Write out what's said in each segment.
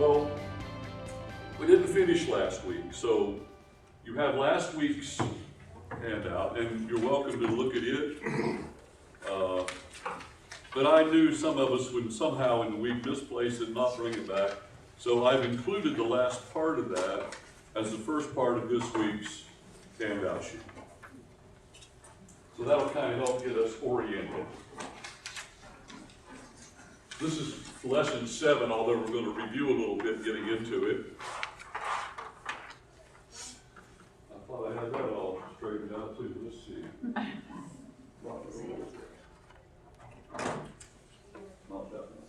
Well, we didn't finish last week, so you have last week's handout, and you're welcome to look at it. But I knew some of us would somehow in the week misplace it and not bring it back. So I've included the last part of that as the first part of this week's handout sheet. So that'll kind of help get us oriented. This is lesson 7, although we're going to review a little bit getting into it. I thought I had that all straightened out too. Let's see. Not that one.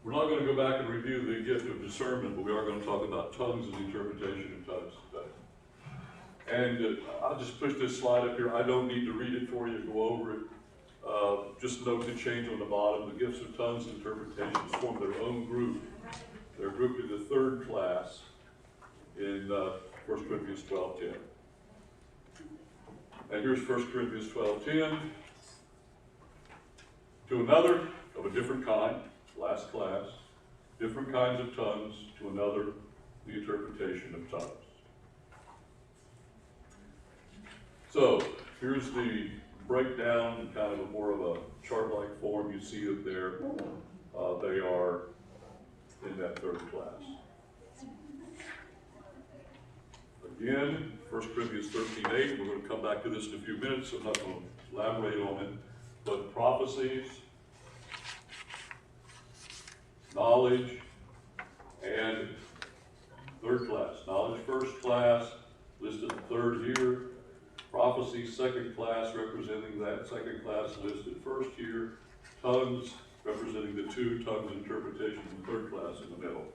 We're not going to go back and review the gift of discernment, but we are going to talk about tongues and the interpretation of tongues today. And I'll just push this slide up here. I don't need to read it for you, go over it. Just note the change on the bottom. The gifts of tongues and interpretations form their own group. They're grouped in the 3rd class in 1 Corinthians 12:10. And here's 1 Corinthians 12:10. To another of a different kind, last class, different kinds of tongues, to another, the interpretation of tongues. So, here's the breakdown, kind of more of a chart-like form. You see it there. They are in that 3rd class. Again, 1 Corinthians 13:8, we're going to come back to this in a few minutes, so I'm not going to elaborate on it. But prophecies, knowledge, and 3rd class. Knowledge 1st class, listed 3rd here. Prophecy 2nd class, representing that 2nd class, listed 1st here. Tongues, representing the 2 tongues interpretation in 3rd class in the middle.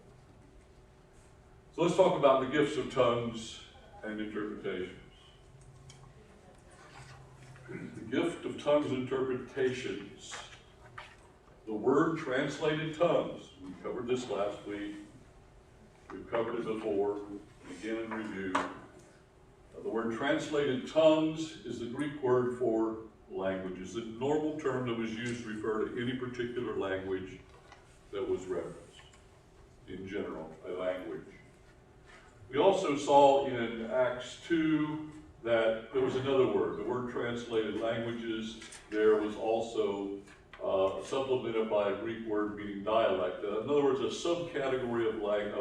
So let's talk about the gifts of tongues and interpretations. The gift of tongues and interpretations. The word translated tongues, we covered this last week, we've covered it before, again in review. The word translated tongues is the Greek word for language. It's the normal term that was used to refer to any particular language that was referenced. In general, a language. We also saw in Acts 2 that there was another word. The word translated languages, there was also supplemented by a Greek word meaning dialect. In other words, a subcategory of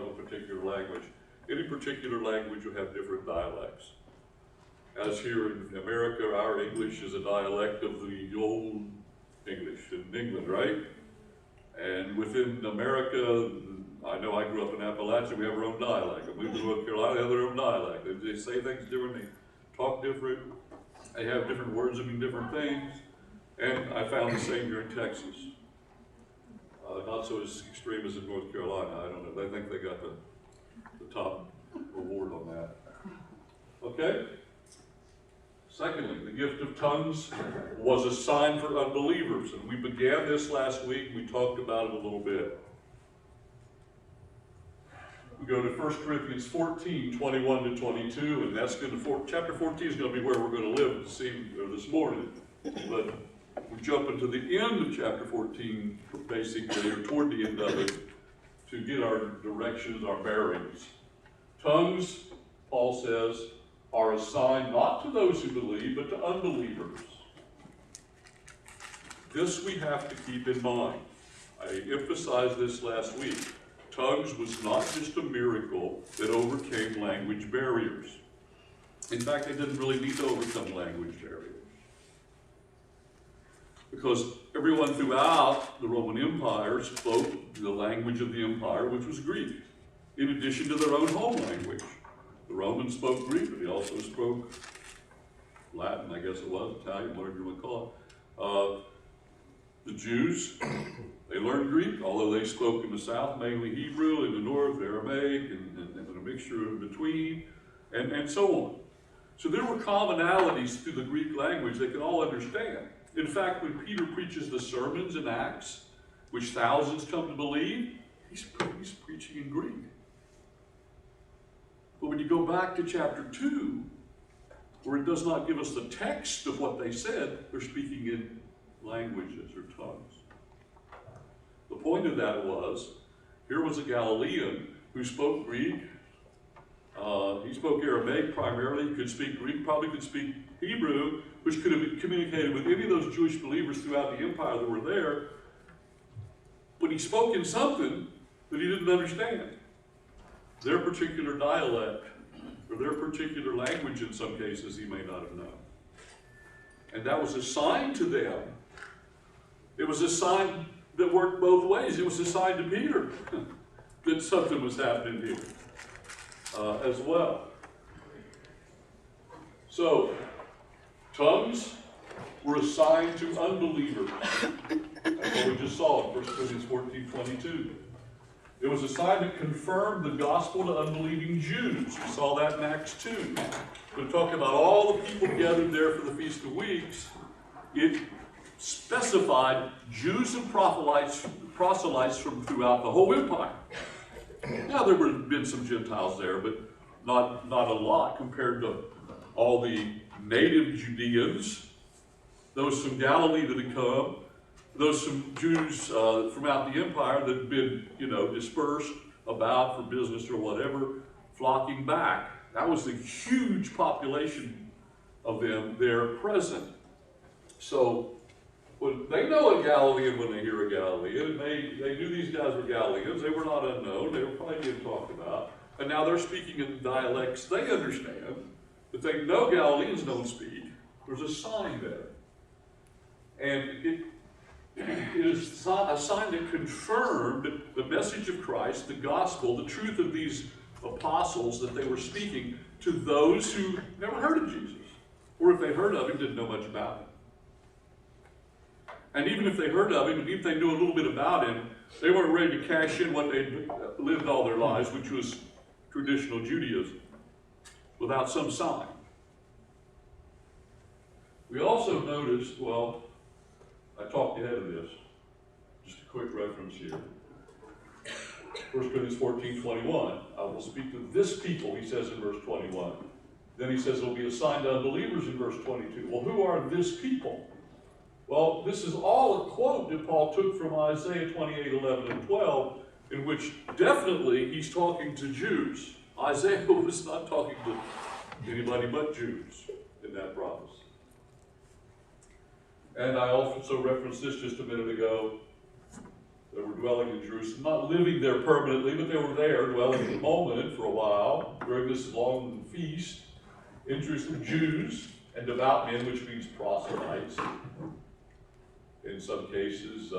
a particular language. Any particular language will have different dialects. As here in America, our English is a dialect of the old English in England, right? And within America, I know I grew up in Appalachia, we have our own dialect. And we grew up in Carolina, they have their own dialect. They say things different, they talk different, they have different words that mean different things. And I found the same here in Texas. Not so as extreme as in North Carolina, I don't know. They think they got the top reward on that. Okay? Secondly, the gift of tongues was a sign for unbelievers. And we began this last week, we talked about it a little bit. We go to 1 Corinthians 14:21-22, and that's going to, chapter 14 is going to be where we're going to live this morning. But we jump into the end of chapter 14, basically, or toward the end of it, to get our directions, our bearings. Tongues, Paul says, are a sign not to those who believe, but to unbelievers. This we have to keep in mind. I emphasized this last week. Tongues was not just a miracle that overcame language barriers. In fact, they didn't really need to overcome language barriers. Because everyone throughout the Roman Empire spoke the language of the empire, which was Greek, in addition to their own home language. The Romans spoke Greek, but they also spoke Latin, I guess it was, Italian, whatever you want to call it. The Jews, they learned Greek, although they spoke in the south mainly Hebrew, in the north Aramaic, and a mixture in between, and so on. So there were commonalities to the Greek language they could all understand. In fact, when Peter preaches the sermons in Acts, which thousands come to believe, he's preaching in Greek. But when you go back to chapter 2, where it does not give us the text of what they said, they're speaking in languages or tongues. The point of that was, here was a Galilean who spoke Greek. He spoke Aramaic primarily. He could speak Greek, probably could speak Hebrew, which could have communicated with any of those Jewish believers throughout the empire that were there. But he spoke in something that he didn't understand. Their particular dialect, or their particular language in some cases, he may not have known. And that was a sign to them. It was a sign that worked both ways. It was a sign to Peter that something was happening here as well. So, tongues were assigned to unbelievers. That's what we just saw in 1 Corinthians 14:22. It was a sign that confirmed the gospel to unbelieving Jews. We saw that in Acts 2. We're talking about all the people gathered there for the Feast of Weeks. It specified Jews and proselytes from throughout the whole empire. Now, there would have been some Gentiles there, but not a lot compared to all the native Judeans, those from Galilee that had come, those from Jews from out the empire that had been, dispersed about for business or whatever, flocking back. That was the huge population of them there present. So, they know a Galilean when they hear a Galilean, and they knew these guys were Galileans. They were not unknown. They were probably being talked about. And now they're speaking in dialects they understand, that they know Galileans don't speak. There's a sign there. And it is a sign that confirmed the message of Christ, the gospel, the truth of these apostles that they were speaking to those who never heard of Jesus. Or if they heard of him, didn't know much about him. And even if they heard of him, and if they knew a little bit about him, they weren't ready to cash in what they'd lived all their lives, which was traditional Judaism, without some sign. We also noticed, I talked ahead of this, just a quick reference here. 1 Corinthians 14:21, I will speak to this people, he says in verse 21. Then he says it will be a sign to unbelievers in verse 22. Well, who are this people? Well, this is all a quote that Paul took from Isaiah 28:11 and 12, in which definitely he's talking to Jews. Isaiah was not talking to anybody but Jews in that prophecy. And I also referenced this just a minute ago. They were dwelling in Jerusalem, not living there permanently, but they were there, dwelling in the moment for a while, during this long feast. In Jerusalem, Jews and devout men, which means proselytes. In some cases,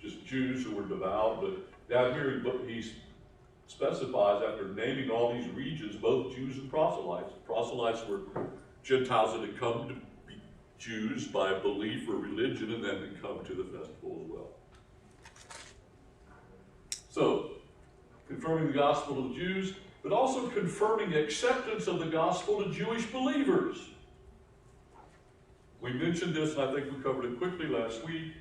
just Jews who were devout, but down here he specifies, after naming all these regions, both Jews and proselytes. Proselytes were Gentiles that had come to be Jews by belief or religion, and then had come to the festival as well. So, confirming the gospel to the Jews, but also confirming acceptance of the gospel to Jewish believers. We mentioned this, and I think we covered it quickly last week.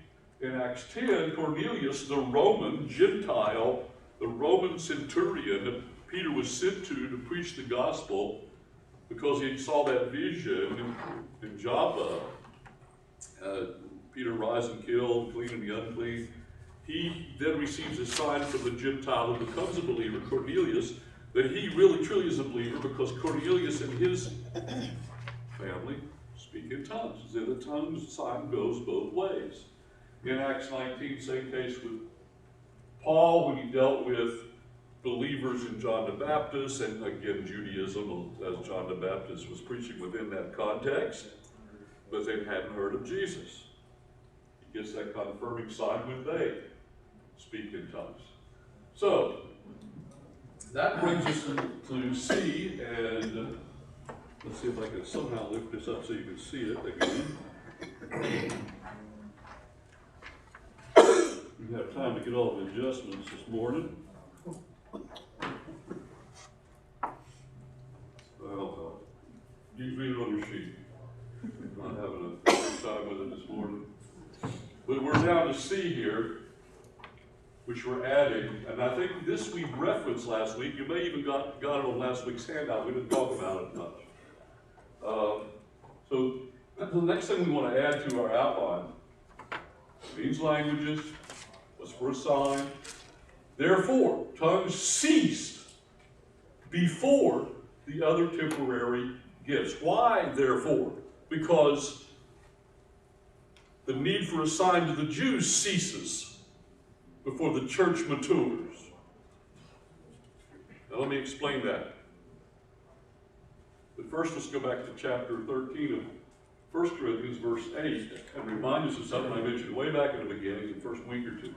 In Acts 10, Cornelius, the Roman Gentile, the Roman centurion that Peter was sent to preach the gospel, because he saw that vision in Joppa, Peter rise and kill, clean and the unclean. He then receives a sign from the Gentile who becomes a believer, Cornelius, that he really truly is a believer, because Cornelius and his family speak in tongues. The tongues sign goes both ways. In Acts 19, same case with Paul when he dealt with believers in John the Baptist, and again Judaism, as John the Baptist was preaching within that context, but they hadn't heard of Jesus. He gets that confirming sign when they speak in tongues. So, that brings us to C, and let's see if I can somehow lift this up so you can see it again. We have time to get all the adjustments this morning. Well, you read it on your sheet. I'm not having a good time with it this morning. But we're down to C here, which we're adding, and I think this we referenced last week. You may even got it on last week's handout. We didn't talk about it much. So the next thing we want to add to our outline, means languages, was for a sign. Therefore, tongues ceased before the other temporary gifts. Why, therefore? Because the need for a sign to the Jews ceases before the church matures. Now let me explain that. But first, let's go back to chapter 13 of 1 Corinthians, verse 8, and remind us of something I mentioned way back in the beginning, the first week or two.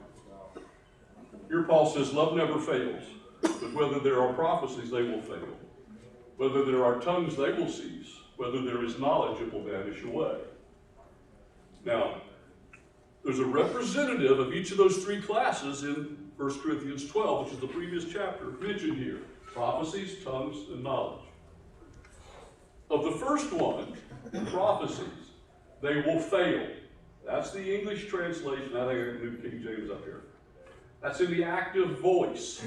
Here Paul says, love never fails, but whether there are prophecies, they will fail. Whether there are tongues, they will cease. Whether there is knowledge, it will vanish away. Now, there's a representative of each of those three classes in 1 Corinthians 12, which is the previous chapter, mentioned here. Prophecies, tongues, and knowledge. Of the first one, prophecies, they will fail. That's the English translation. I think I got New King James up here. That's in the active voice.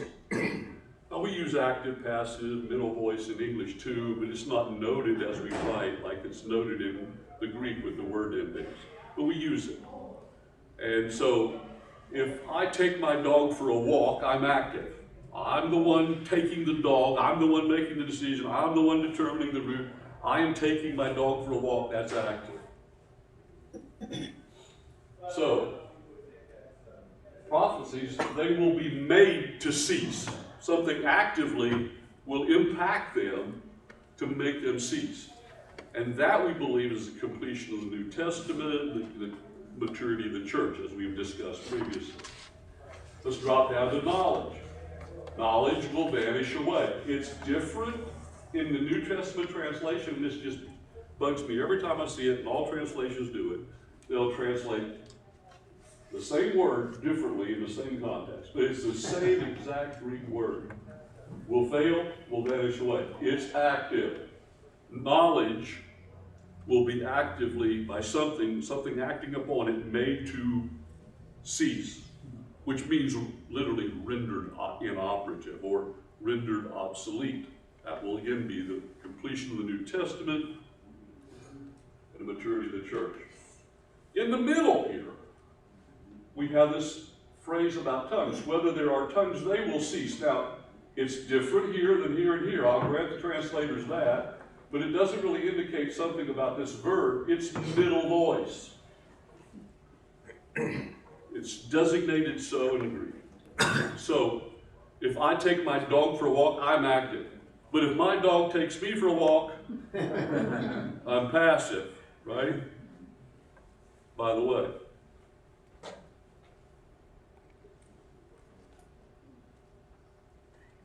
Now we use active, passive, middle voice in English too, but it's not noted as we write like it's noted in the Greek with the word index. But we use it. And so if I take my dog for a walk, I'm active. I'm the one taking the dog. I'm the one making the decision. I'm the one determining the route. I am taking my dog for a walk. That's active. So, prophecies, they will be made to cease. Something actively will impact them to make them cease. And that, we believe, is the completion of the New Testament, the maturity of the church, as we've discussed previously. Let's drop down to knowledge. Knowledge will vanish away. It's different in the New Testament translation, and this just bugs me every time I see it, and all translations do it. They'll translate the same word differently in the same context, but it's the same exact Greek word. Will fail, will vanish away. It's active. Knowledge will be actively, by something acting upon it, made to cease, which means literally rendered inoperative or rendered obsolete. That will again be the completion of the New Testament and the maturity of the church. In the middle here, we have this phrase about tongues. Whether there are tongues, they will cease. Now, it's different here than here and here. I'll grant the translators that, but it doesn't really indicate something about this verb. It's middle voice. It's designated so in the Greek. So, if I take my dog for a walk, I'm active. But if my dog takes me for a walk, I'm passive, right? By the way.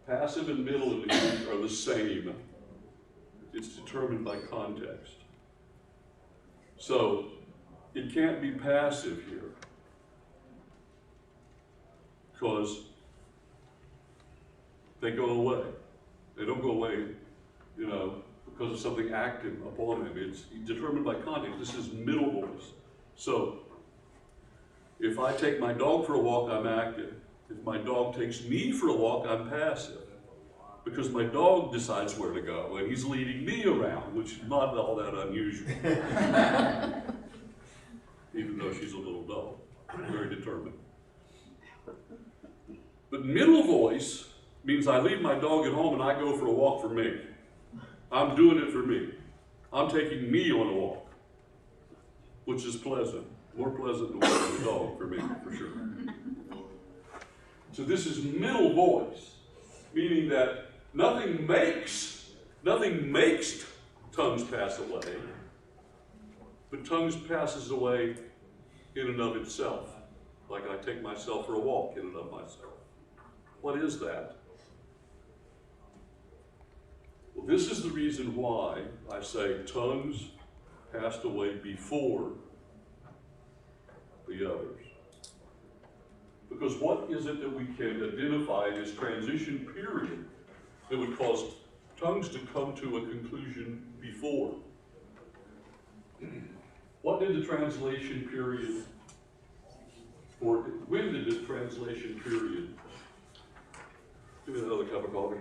Passive and middle in the Greek are the same. It's determined by context. So, it can't be passive here, because they go away. They don't go away, because of something active upon them. It's determined by context. This is middle voice. So, if I take my dog for a walk, I'm active. If my dog takes me for a walk, I'm passive. Because my dog decides where to go, and he's leading me around, which is not all that unusual. Even though she's a little dog, very determined. But middle voice means I leave my dog at home and I go for a walk for me. I'm doing it for me. I'm taking me on a walk, which is pleasant. More pleasant than walking the dog for me, for sure. So this is middle voice, meaning that nothing makes tongues pass away, but tongues passes away in and of itself, like I take myself for a walk in and of myself. What is that? Well, this is the reason why I say tongues passed away before the others. Because what is it that we can identify in this transition period that would cause tongues to come to a conclusion before? What did the translation period, or when did the translation period, give me another cup of coffee.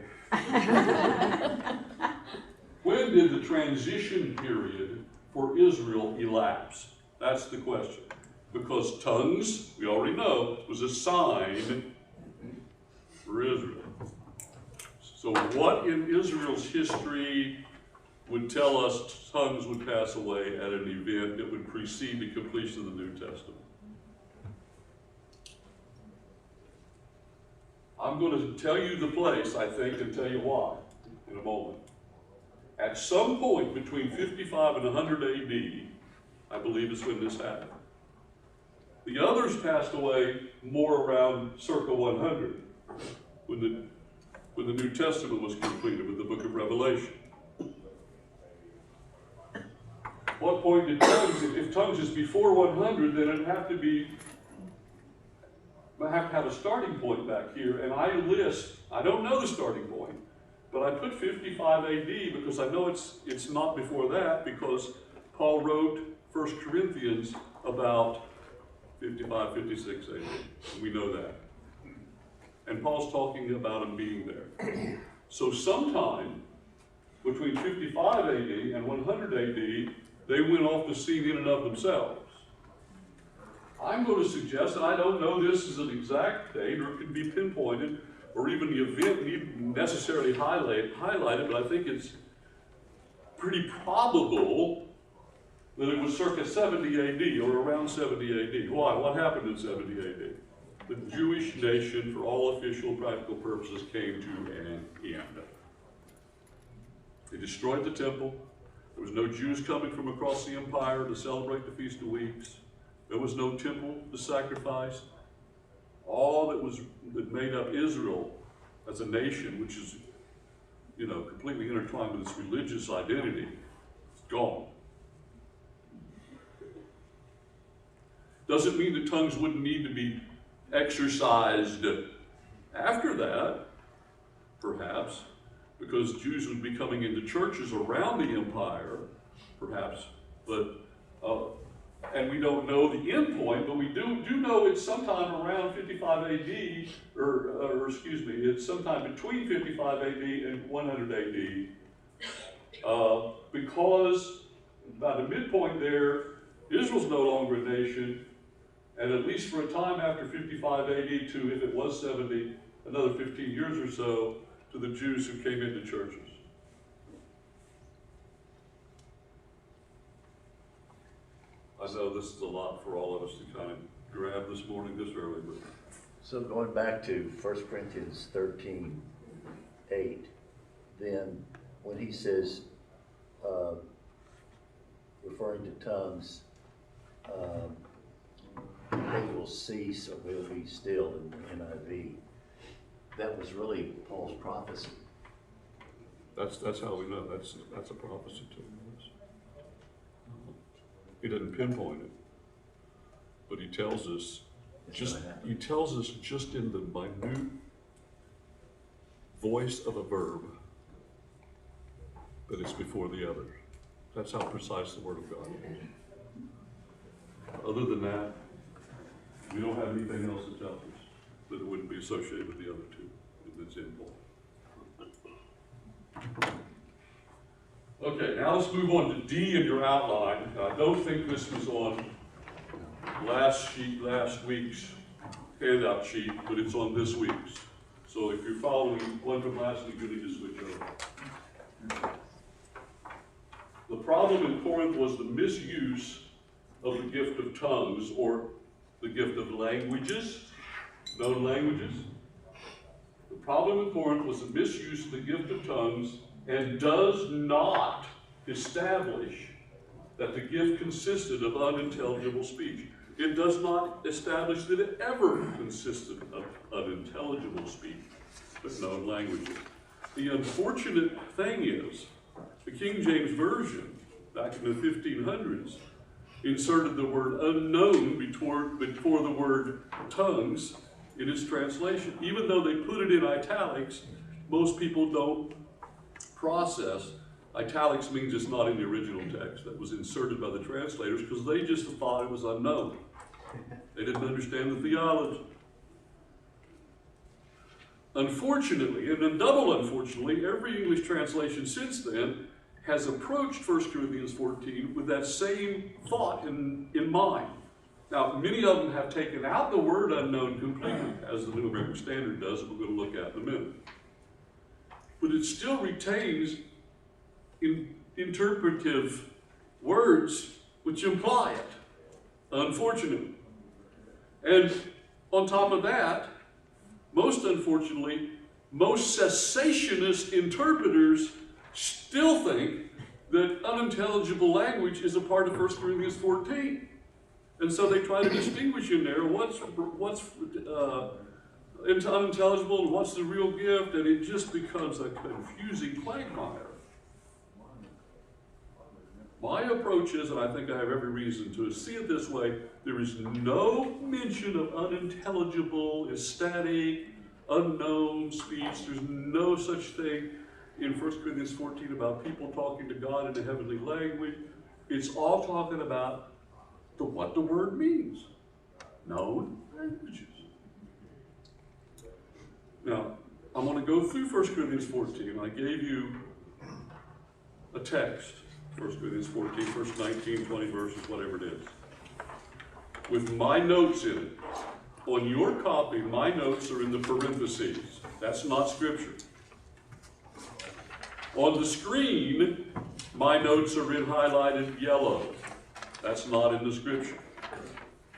When when did the transition period for Israel elapse? That's the question. Because tongues, we already know, was a sign for Israel. So what in Israel's history would tell us tongues would pass away at an event that would precede the completion of the New Testament? I'm going to tell you the place, I think, and tell you why in a moment. At some point between 55 and 100 AD, I believe is when this happened. The others passed away more around circa 100, when the New Testament was completed with the book of Revelation. What point did tongues, if tongues is before 100, then it'd have to have a starting point back here, and I don't know the starting point, but I put 55 AD because I know it's not before that, because Paul wrote 1 Corinthians about 55, 56 AD. We know that. And Paul's talking about him being there. So sometime between 55 AD and 100 AD, they went off the scene in and of themselves. I'm going to suggest, and I don't know this is an exact date, or it can be pinpointed, or even the event need necessarily highlighted, but I think it's pretty probable that it was circa 70 AD, or around 70 AD. Why? What happened in 70 AD? The Jewish nation, for all official practical purposes, came to an end. They destroyed the temple. There was no Jews coming from across the empire to celebrate the Feast of Weeks. There was no temple to sacrifice. All that made up Israel as a nation, which is, completely intertwined with its religious identity, is gone. Doesn't mean that tongues wouldn't need to be exercised after that, perhaps, because Jews would be coming into churches around the empire, perhaps, but and we don't know the end point, but we do know it's sometime around 55 AD, it's sometime between 55 AD and 100 AD, because by the midpoint there, Israel's no longer a nation, and at least for a time after 55 AD to, if it was 70, another 15 years or so, to the Jews who came into churches. I know this is a lot for all of us to kind of grab this morning this early, but. So going back to 1 Corinthians 13:8, then when he says, referring to tongues, they will cease or will be still in the NIV, that was really Paul's prophecy. That's how we know that's a prophecy too. He doesn't pinpoint it, but he tells us just in the minute voice of a verb that it's before the other. That's how precise the Word of God is. Other than that, we don't have anything else that tells us that it wouldn't be associated with the other two in its end point. Okay, now let's move on to D in your outline. I don't think this was on last week's handout sheet, but it's on this week's. So if you're following one from last week, you need to switch over. The problem in Corinth was the misuse of the gift of tongues, or the gift of languages, known languages. The problem in Corinth was the misuse of the gift of tongues, and does not establish that the gift consisted of unintelligible speech. It does not establish that it ever consisted of unintelligible speech, but known languages. The unfortunate thing is, the King James Version, back in the 1500s, inserted the word unknown before the word tongues in its translation. Even though they put it in italics, most people don't process. Italics means it's not in the original text that was inserted by the translators because they just thought it was unknown. They didn't understand the theology. Unfortunately, and then double unfortunately, every English translation since then has approached 1 Corinthians 14 with that same thought in mind. Now, many of them have taken out the word unknown completely, as the New American Standard does, that we're going to look at in a minute. But it still retains interpretive words which imply it, unfortunately. And on top of that, most unfortunately, most cessationist interpreters still think that unintelligible language is a part of 1 Corinthians 14. And so they try to distinguish in there what's unintelligible and what's the real gift, and it just becomes a confusing quagmire. My approach is, and I think I have every reason to see it this way, there is no mention of unintelligible, ecstatic, unknown speech. There's no such thing in 1 Corinthians 14 about people talking to God in a heavenly language. It's all talking about what the word means. Known languages. Now, I'm going to go through 1 Corinthians 14. I gave you a text, 1 Corinthians 14, verse 19, 20 verses, whatever it is, with my notes in it. On your copy, my notes are in the parentheses. That's not scripture. On the screen, my notes are in highlighted yellow. That's not in the scripture.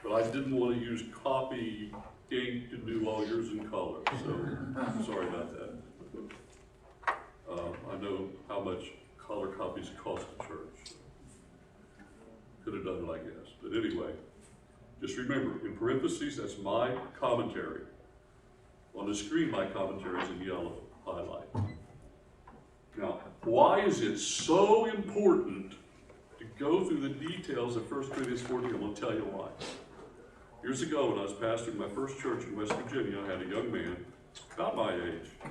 But I didn't want to use copy ink to do all yours in color, so I'm sorry about that. I know how much color copies cost the church. Could have done it, I guess. But anyway, just remember, in parentheses, that's my commentary. On the screen, my commentary is in yellow highlight. Now, why is it so important to go through the details of 1 Corinthians 14? I'm going to tell you why. Years ago, when I was pastoring my first church in West Virginia, I had a young man, about my age. I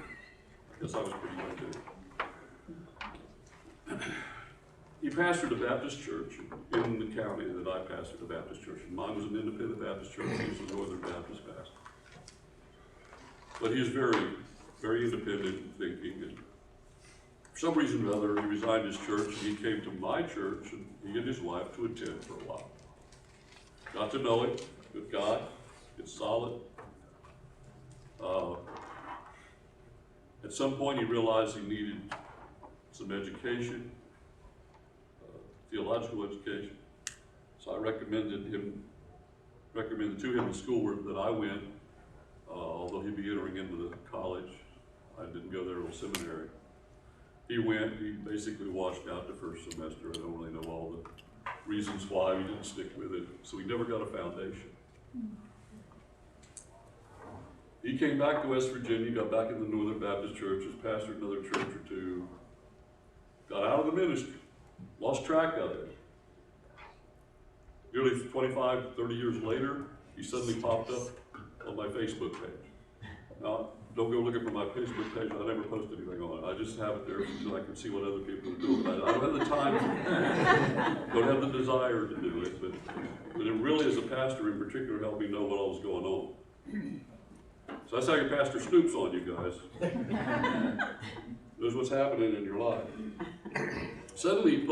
guess I was pretty young too. He pastored a Baptist church in the county that I pastored a Baptist church. Mine was an independent Baptist church. He was a Northern Baptist pastor. But he was very, very independent in thinking. And for some reason or other, he resigned his church and he came to my church, and he and his wife to attend for a while. Got to know it with God. It's solid. At some point, he realized he needed some education. Theological education. So I recommended to him the school that I went, although he'd be entering into the college. I didn't go there till seminary. He went, he basically washed out the first semester. I don't really know all the reasons why he didn't stick with it. So he never got a foundation. He came back to West Virginia, got back in the Northern Baptist church, was pastored another church or two, got out of the ministry. Lost track of it. Nearly 25, 30 years later, he suddenly popped up on my Facebook page. Now, don't go looking for my Facebook page. I never post anything on it. I just have it there so I can see what other people are doing. I don't have the time, don't have the desire to do it, but it really, as a pastor in particular, helped me know what all was going on. So that's how your pastor snoops on you guys. Knows what's happening in your life. Suddenly,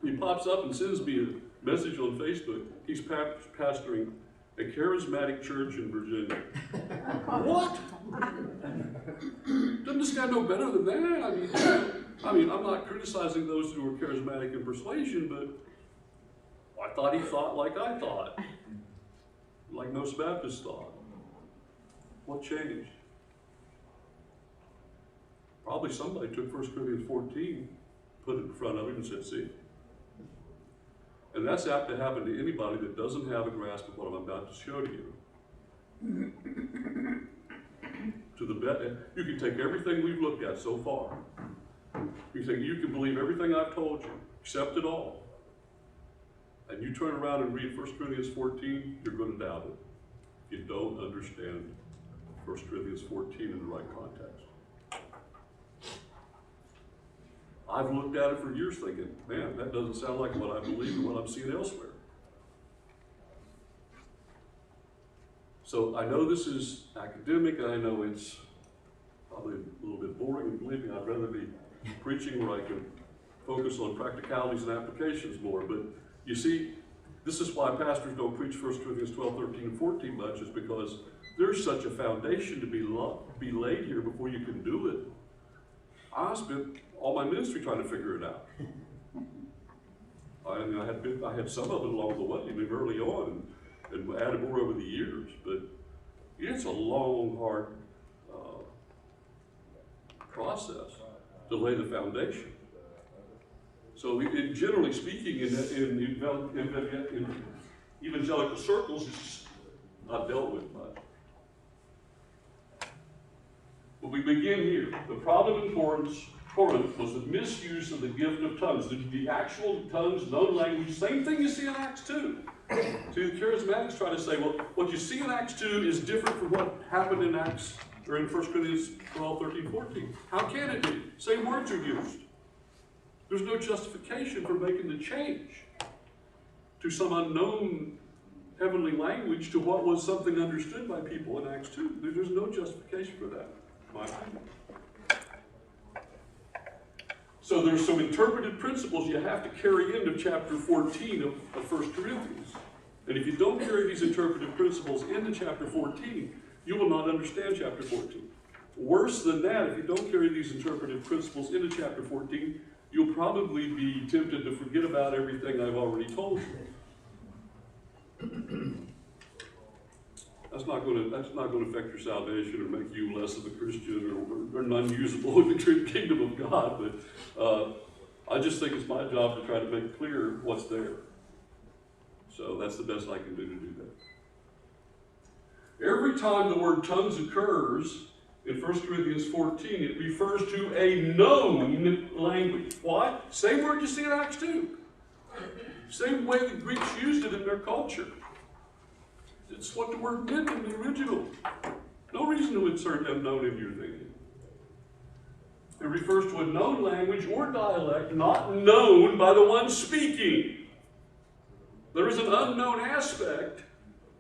he pops up and sends me a message on Facebook. He's pastoring a charismatic church in Virginia. What? Doesn't this guy know better than that? I mean, I'm not criticizing those who are charismatic in persuasion, but I thought he thought like I thought, like most Baptists thought. What changed? Probably somebody took 1 Corinthians 14, put it in front of him and said, see. And that's apt to happen to anybody that doesn't have a grasp of what I'm about to show to you. You can take everything we've looked at so far. You can believe everything I've told you, accept it all. And you turn around and read 1 Corinthians 14, you're going to doubt it. You don't understand 1 Corinthians 14 in the right context. I've looked at it for years thinking, man, that doesn't sound like what I believe and what I'm seeing elsewhere. So I know this is academic, and I know it's probably a little bit boring, and believe me, I'd rather be preaching where I can focus on practicalities and applications more. But you see, this is why pastors don't preach 1 Corinthians 12, 13, and 14 much, is because there's such a foundation to be laid here before you can do it. I spent all my ministry trying to figure it out. I had some of it along the way, maybe early on, and added more over the years. But it's a long, hard process to lay the foundation. So, generally speaking, in evangelical circles, it's not dealt with much. But we begin here. The problem in Corinth was the misuse of the gift of tongues. The actual tongues, known language, same thing you see in Acts 2. See, the charismatics try to say, well, what you see in Acts 2 is different from what happened in Acts, or in 1 Corinthians 12, 13, 14. How can it be? Same words are used. There's no justification for making the change to some unknown heavenly language to what was something understood by people in Acts 2. There's no justification for that, in my opinion. So there's some interpretive principles you have to carry into chapter 14 of 1 Corinthians. And if you don't carry these interpretive principles into chapter 14, you will not understand chapter 14. Worse than that, if you don't carry these interpretive principles into chapter 14, you'll probably be tempted to forget about everything I've already told you. That's not going to affect your salvation or make you less of a Christian or non-usable in the kingdom of God. But I just think it's my job to try to make clear what's there. So that's the best I can do to do that. Every time the word tongues occurs in 1 Corinthians 14, it refers to a known language. Why? Same word you see in Acts 2. Same way the Greeks used it in their culture. It's what the word meant in the original. No reason to insert unknown in your thinking. It refers to a known language or dialect not known by the one speaking. There is an unknown aspect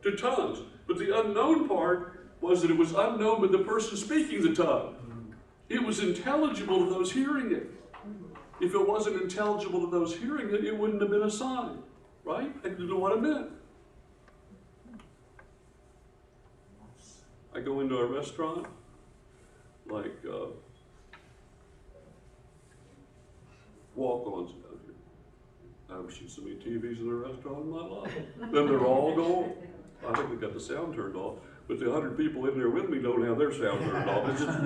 to tongues, but the unknown part was that it was unknown by the person speaking the tongue. It was intelligible to those hearing it. If it wasn't intelligible to those hearing it, it wouldn't have been a sign, right? I didn't know what it meant. I go into a restaurant, like walk-ons down here. I've never seen so many TVs in a restaurant in my life. Then they're all gone. I think we got the sound turned off, but the 100 people in there with me don't have their sound turned off. It's just,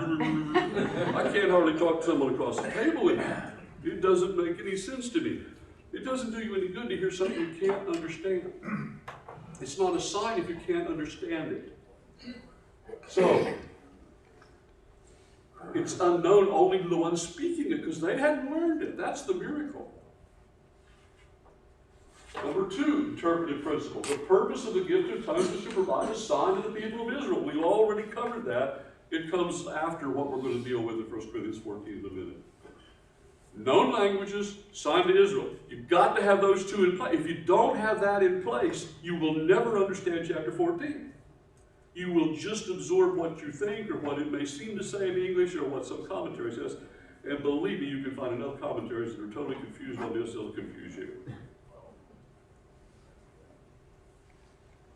I can't hardly talk to someone across the table anymore. It doesn't make any sense to me. It doesn't do you any good to hear something you can't understand. It's not a sign if you can't understand it. So, it's unknown only to the one speaking it because they hadn't learned it. That's the miracle. Number 2, interpretive principle. The purpose of the gift of tongues is to provide a sign to the people of Israel. We've already covered that. It comes after what we're going to deal with in 1 Corinthians 14 in a minute. Known languages, sign to Israel. You've got to have those two in place. If you don't have that in place, you will never understand chapter 14. You will just absorb what you think or what it may seem to say in English or what some commentary says. And believe me, you can find enough commentaries that are totally confused on this, they'll confuse you.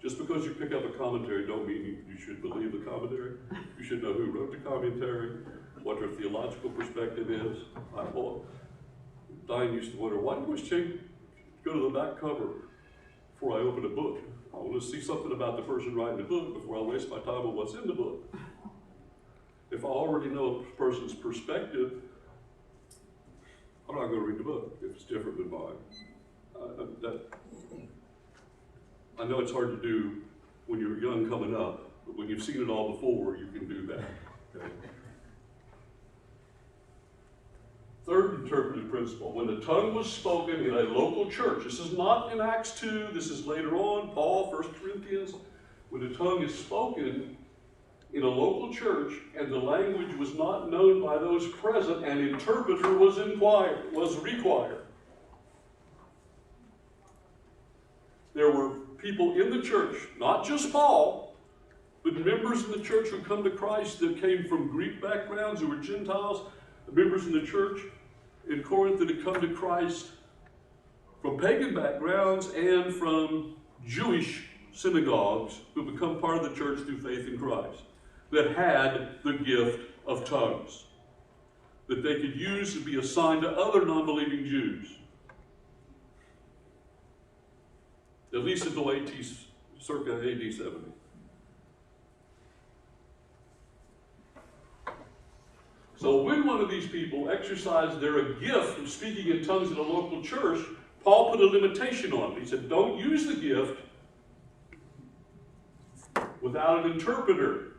Just because you pick up a commentary don't mean you should believe the commentary. You should know who wrote the commentary, what their theological perspective is. Diane used to wonder, why do you always go to the back cover before I open a book? I want to see something about the person writing the book before I waste my time on what's in the book. If I already know a person's perspective, I'm not going to read the book if it's different than mine. I know it's hard to do when you're young coming up, but when you've seen it all before, you can do that. Okay? Third interpretive principle, when the tongue was spoken in a local church, this is not in Acts 2, this is later on, Paul, 1 Corinthians, when the tongue is spoken in a local church and the language was not known by those present, an interpreter was required. There were people in the church, not just Paul, but members in the church who come to Christ that came from Greek backgrounds, who were Gentiles, members in the church in Corinth that had come to Christ from pagan backgrounds and from Jewish synagogues who become part of the church through faith in Christ, that had the gift of tongues that they could use to be assigned to other non-believing Jews. At least until circa AD 70. So when one of these people exercised their gift of speaking in tongues in a local church, Paul put a limitation on it. He said, don't use the gift without an interpreter.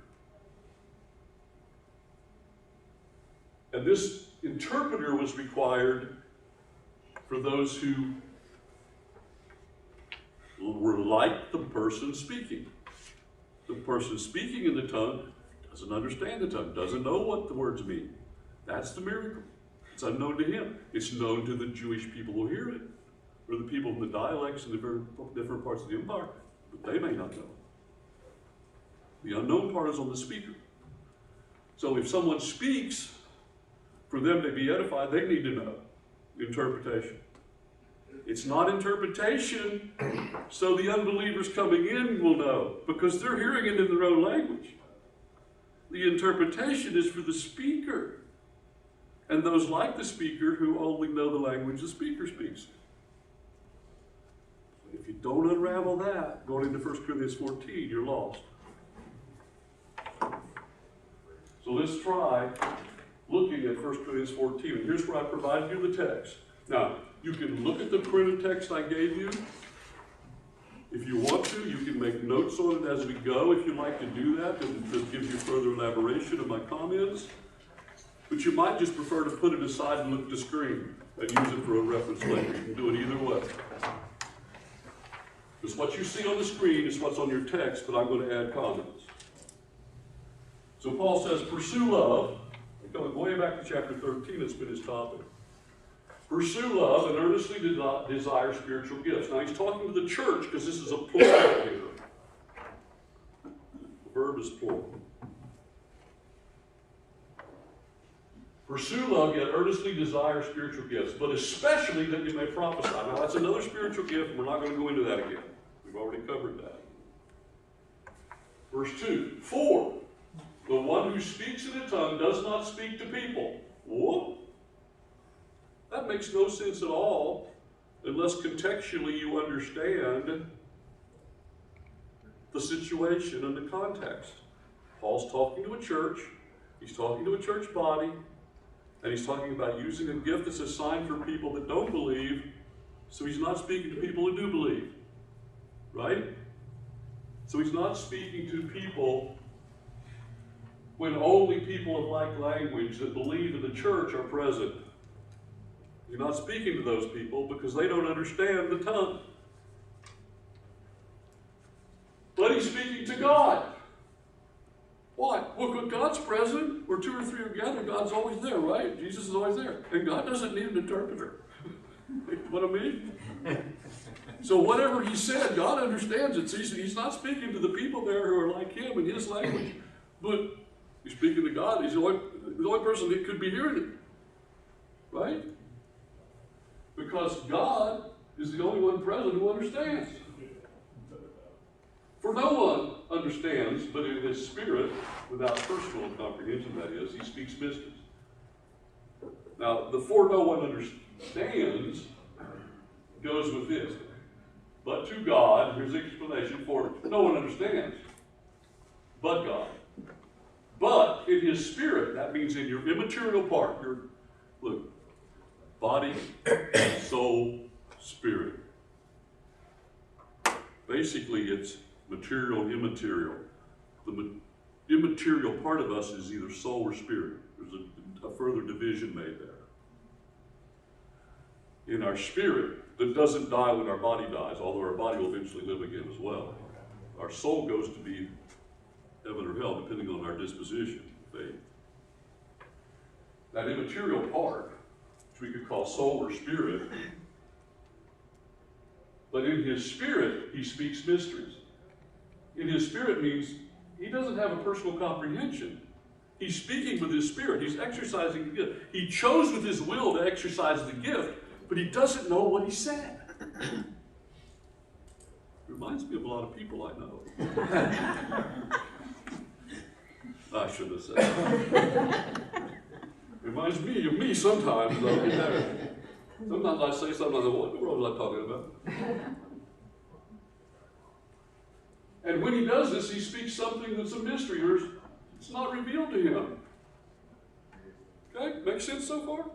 And this interpreter was required for those who were like the person speaking. The person speaking in the tongue doesn't understand the tongue, doesn't know what the words mean. That's the miracle. It's unknown to him. It's known to the Jewish people who hear it, or the people in the dialects in the very different parts of the empire, but they may not know. The unknown part is on the speaker. So if someone speaks, for them to be edified, they need to know interpretation. It's not interpretation so the unbelievers coming in will know, because they're hearing it in their own language. The interpretation is for the speaker and those like the speaker who only know the language the speaker speaks. If you don't unravel that, going into 1 Corinthians 14, you're lost. So let's try looking at 1 Corinthians 14. And here's where I provided you the text. Now, you can look at the printed text I gave you. If you want to, you can make notes on it as we go if you'd like to do that. It gives you further elaboration of my comments. But you might just prefer to put it aside and look at the screen and use it for a reference later. You can do it either way. Because what you see on the screen is what's on your text, but I'm going to add comments. So Paul says, pursue love. Going way back to chapter 13, it's been his topic. Pursue love and earnestly desire spiritual gifts. Now he's talking to the church because this is a plural here. The verb is plural. Pursue love, yet earnestly desire spiritual gifts, but especially that you may prophesy. Now that's another spiritual gift, and we're not going to go into that again. We've already covered that. Verse 2, for the one who speaks in a tongue does not speak to people. What? That makes no sense at all unless contextually you understand the situation and the context. Paul's talking to a church, he's talking to a church body, and he's talking about using a gift that's assigned for people that don't believe, so he's not speaking to people who do believe, right? So he's not speaking to people when only people of like language that believe in the church are present. You're not speaking to those people because they don't understand the tongue. But he's speaking to God. Why? Well, God's present. Where two or three are gathered, God's always there, right? Jesus is always there. And God doesn't need an interpreter. What I mean? So whatever he said, God understands it. So he's not speaking to the people there who are like him in his language. But he's speaking to God. He's the only person that could be hearing it. Right? Because God is the only one present who understands. For no one understands, but in his spirit, without personal comprehension, that is, he speaks mysteries. Now, the for no one understands goes with this. But to God, here's the explanation for it. No one understands, but God. But in his spirit, that means in your immaterial part, your, look, body, soul, spirit. Basically, it's material, immaterial. The immaterial part of us is either soul or spirit. There's a further division made there. In our spirit, that doesn't die when our body dies, although our body will eventually live again as well. Our soul goes to be heaven or hell, depending on our disposition, faith. That immaterial part, which we could call soul or spirit, but in his spirit, he speaks mysteries. In his spirit means he doesn't have a personal comprehension, He's speaking with his spirit. He's exercising the gift. He chose with his will to exercise the gift, but he doesn't know what he said. Reminds me of a lot of people I know. I shouldn't have said that. Reminds me of me sometimes. Sometimes I say something, I go, what in the world was I talking about? And when he does this, he speaks something that's a mystery, or it's not revealed to him. Okay, makes sense so far?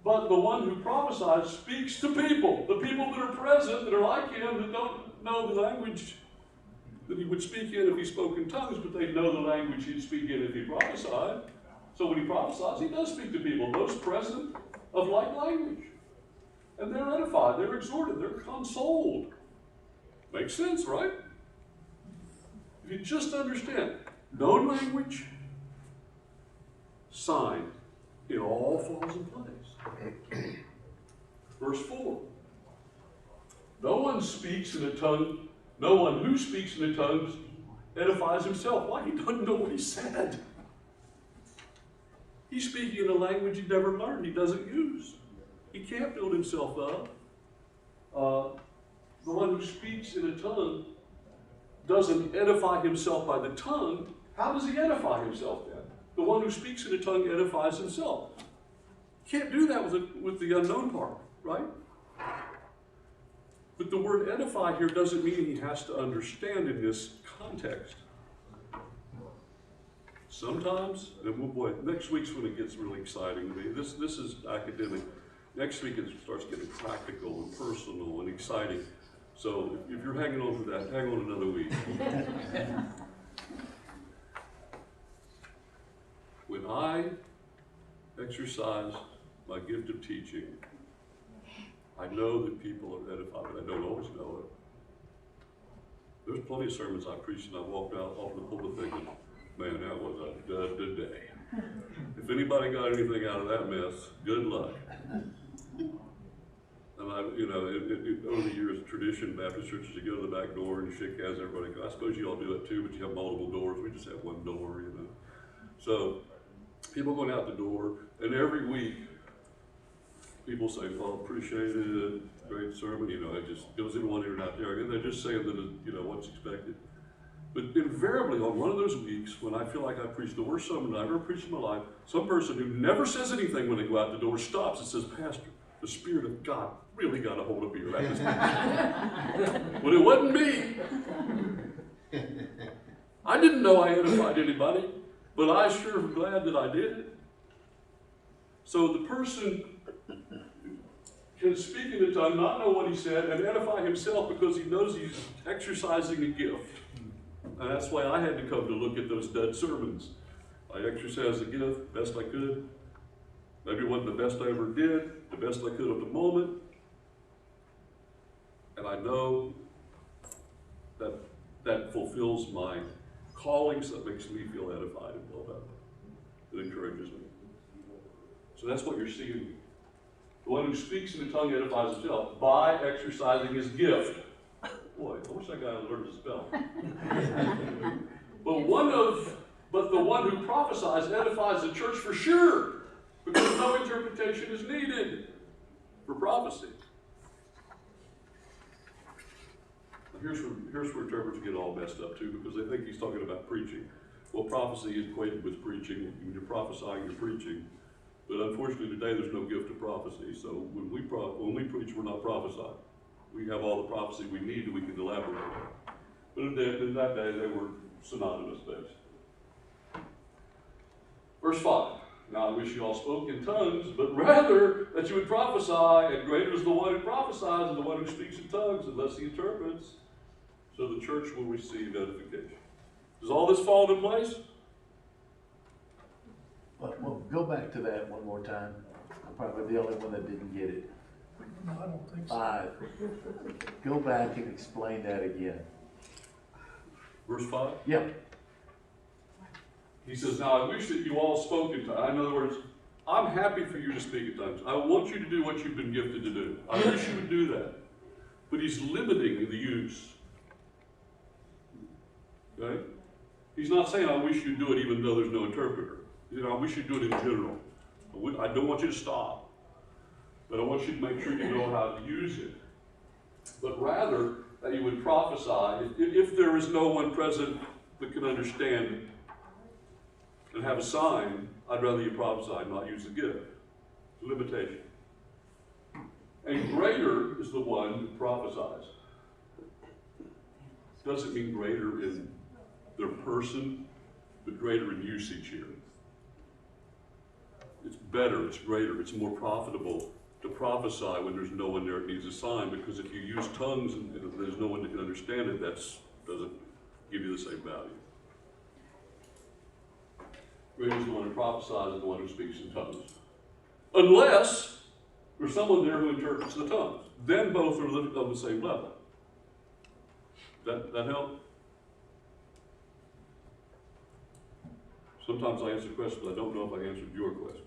But the one who prophesies speaks to people, the people that are present, that are like him, that don't know the language that he would speak in if he spoke in tongues, but they know the language he'd speak in if he prophesied. So when he prophesies, he does speak to people, those present of like language. And they're edified, they're exhorted, they're consoled. Makes sense, right? If you just understand, known language, sign, it all falls in place. Verse 4. No one speaks in a tongue, no one who speaks in a tongue edifies himself. Why? He doesn't know what he said. He's speaking in a language he never learned, he doesn't use. He can't build himself up. The one who speaks in a tongue doesn't edify himself by the tongue. How does he edify himself then? The one who speaks in a tongue edifies himself. Can't do that with the unknown part, right? But the word edify here doesn't mean he has to understand in this context. Sometimes, and boy, next week's when it gets really exciting to me. This is academic. Next week it starts getting practical and personal and exciting. So if you're hanging on for that, hang on another week. When I exercise my gift of teaching, I know that people are edified, but I don't always know it. There's plenty of sermons I preached and I walked out off the pulpit thinking, man, that was a dud today. If anybody got anything out of that mess, good luck. And over the years, tradition, Baptist churches, you go to the back door and you shake hands, everybody goes, I suppose you all do it too, but you have multiple doors. We just have one door, So people going out the door, and every week, people say, well, appreciate it, great sermon, it just goes in one ear and out the other. And they're just saying that, what's expected. But invariably, on one of those weeks, when I feel like I preached the worst sermon I've ever preached in my life, some person who never says anything when they go out the door stops and says, Pastor, the Spirit of God really got a hold of me right this minute. But it wasn't me. I didn't know I edified anybody, but I sure am glad that I did it. So the person can speak in a tongue, not know what he said, and edify himself because he knows he's exercising a gift. And that's why I had to come to look at those dud sermons. I exercised the gift best I could. Maybe it wasn't the best I ever did, the best I could at the moment. And I know that that fulfills my calling, so that makes me feel edified and built up. It encourages me. So that's what you're seeing. The one who speaks in the tongue edifies himself by exercising his gift. Boy, I wish that guy had learned to spell. But the one who prophesies edifies the church for sure, because no interpretation is needed for prophecy. Here's where interpreters get all messed up too, because they think he's talking about preaching. Well, prophecy is equated with preaching. When you're prophesying, you're preaching. But unfortunately today there's no gift of prophecy. So when we preach, we're not prophesying. We have all the prophecy we need that we can elaborate on. But in that day, they were synonymous based. Verse 5. Now I wish you all spoke in tongues, but rather that you would prophesy, and greater is the one who prophesies than the one who speaks in tongues, unless he interprets, so the church will receive edification. Does all this fall into place? Well, go back to that one more time. I'm probably the only one that didn't get it. No, I don't think so. Go back and explain that again. Verse 5? Yeah. He says, now I wish that you all spoke in tongues. In other words, I'm happy for you to speak in tongues. I want you to do what you've been gifted to do. I wish you would do that. But he's limiting the use. Okay? He's not saying, I wish you'd do it even though there's no interpreter. You know, I wish you'd do it in general. I don't want you to stop, but I want you to make sure you know how to use it. But rather, that you would prophesy, if there is no one present that can understand and have a sign, I'd rather you prophesy and not use the gift. It's a limitation. And greater is the one who prophesies. Doesn't mean greater in their person, but greater in usage here. It's better, it's greater, it's more profitable to prophesy when there's no one there that needs a sign, because if you use tongues and there's no one that can understand it, that doesn't give you the same value. Greater is the one who prophesies and the one who speaks in tongues. Unless there's someone there who interprets the tongues. Then both are on the same level. That help? Sometimes I answer questions, but I don't know if I answered your question.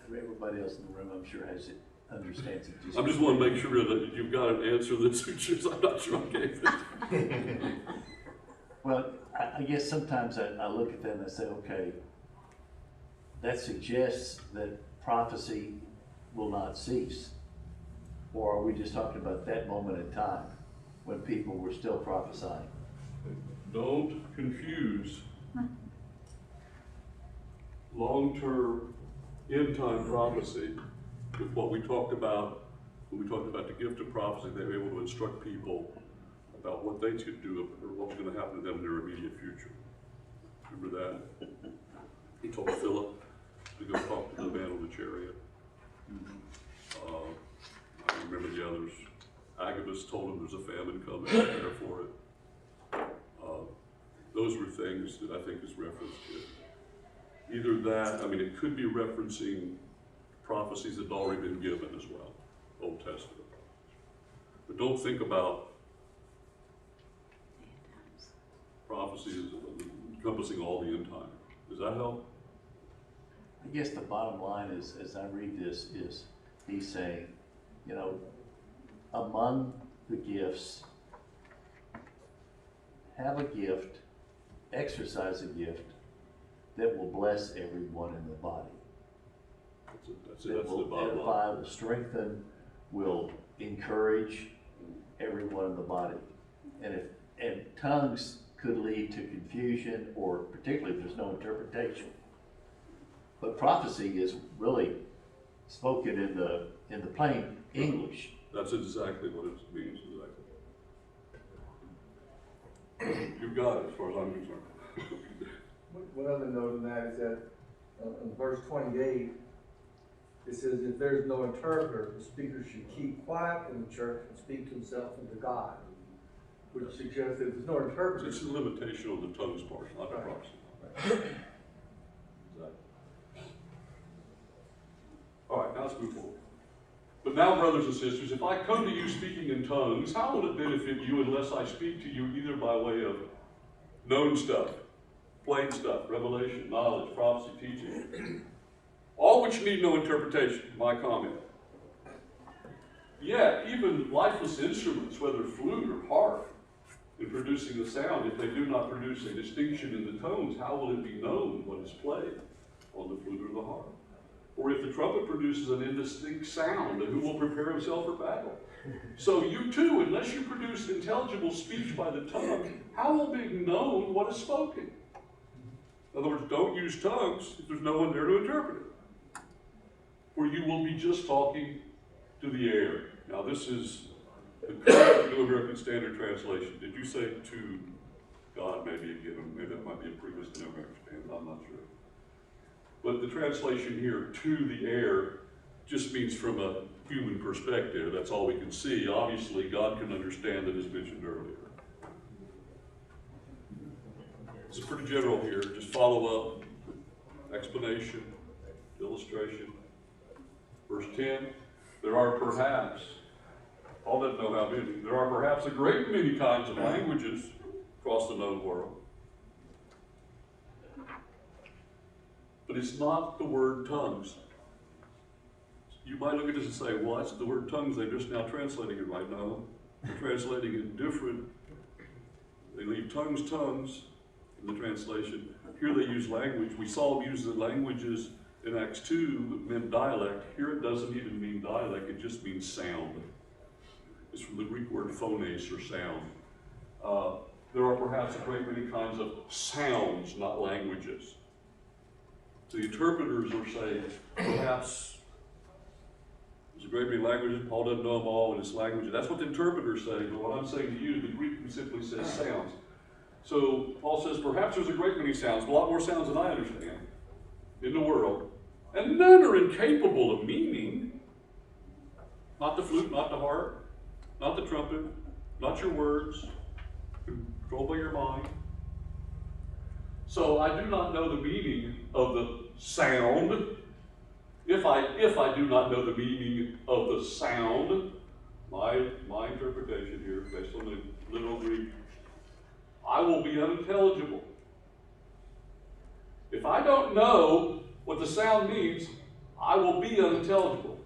Everybody else in the room, I'm sure, has it, understands it. I just want to make sure that you've got an answer that suits yours. I'm not sure I gave it. Well, I guess sometimes I look at that and I say, okay, that suggests that prophecy will not cease. Or are we just talking about that moment in time when people were still prophesying? Don't confuse long-term end-time prophecy with what we talked about when we talked about the gift of prophecy. They were able to instruct people about what they should do or what's going to happen to them in their immediate future. Remember that? He told Philip to go talk to the man on the chariot. I remember the others. Agabus told him there's a famine coming, prepare for it. Those were things that I think is referenced here. Either that, I mean, it could be referencing prophecies that had already been given as well, Old Testament. But don't think about prophecies encompassing all the end time. Does that help? I guess the bottom line is, as I read this, is he's saying, you know, among the gifts, have a gift, exercise a gift that will bless everyone in the body. That's That the will bottom line. edify, will strengthen, will encourage everyone in the body. And tongues could lead to confusion, or particularly if there's no interpretation. But prophecy is really spoken in the plain English. That's exactly what it means, exactly. You've got it as far as I'm concerned. One other note on that is that in verse 28, it says, if there's no interpreter, the speaker should keep quiet in the church and speak to himself and to God, which suggests that if there's no interpreter. It's a limitation on the tongues part, not the Right. prophecy. Exactly. All right, now let's move forward. But now, brothers and sisters, if I come to you speaking in tongues, how will it benefit you unless I speak to you either by way of known stuff, plain stuff, revelation, knowledge, prophecy, teaching, all which need no interpretation, my comment. Yet, even lifeless instruments, whether flute or harp, in producing the sound, if they do not produce a distinction in the tones, how will it be known what is played on the flute or the harp? Or if the trumpet produces an indistinct sound, who will prepare himself for battle? So you too, unless you produce intelligible speech by the tongue, how will it be known what is spoken? In other words, don't use tongues if there's no one there to interpret it. For you will be just talking to the air. Now this is the current New American Standard Translation. Did you say to God maybe again? Maybe that might be a previous New American Standard, I'm not sure. But the translation here, to the air, just means from a human perspective. That's all we can see. Obviously, God can understand that, as mentioned earlier. It's pretty general here. Just follow up, explanation, illustration. Verse 10, there are perhaps, Paul doesn't know how many, there are perhaps a great many kinds of languages across the known world. But it's not the word tongues. You might look at this and say, well, that's the word tongues, they're just now translating it right now. They're translating it different. They leave tongues in the translation. Here they use language. We saw them use the languages in Acts 2 that meant dialect. Here it doesn't even mean dialect, it just means sound. It's from the Greek word phones, or sound. There are perhaps a great many kinds of sounds, not languages. The interpreters are saying, perhaps there's a great many languages, Paul doesn't know them all in his language. That's what the interpreters say, but what I'm saying to you, the Greek simply says sounds. So Paul says, perhaps there's a great many sounds, a lot more sounds than I understand in the world, and none are incapable of meaning. Not the flute, not the harp, not the trumpet, not your words, controlled by your mind. So I do not know the meaning of the sound. If I do not know the meaning of the sound, my interpretation here, based on the literal Greek, I will be unintelligible. If I don't know what the sound means, I will be unintelligible.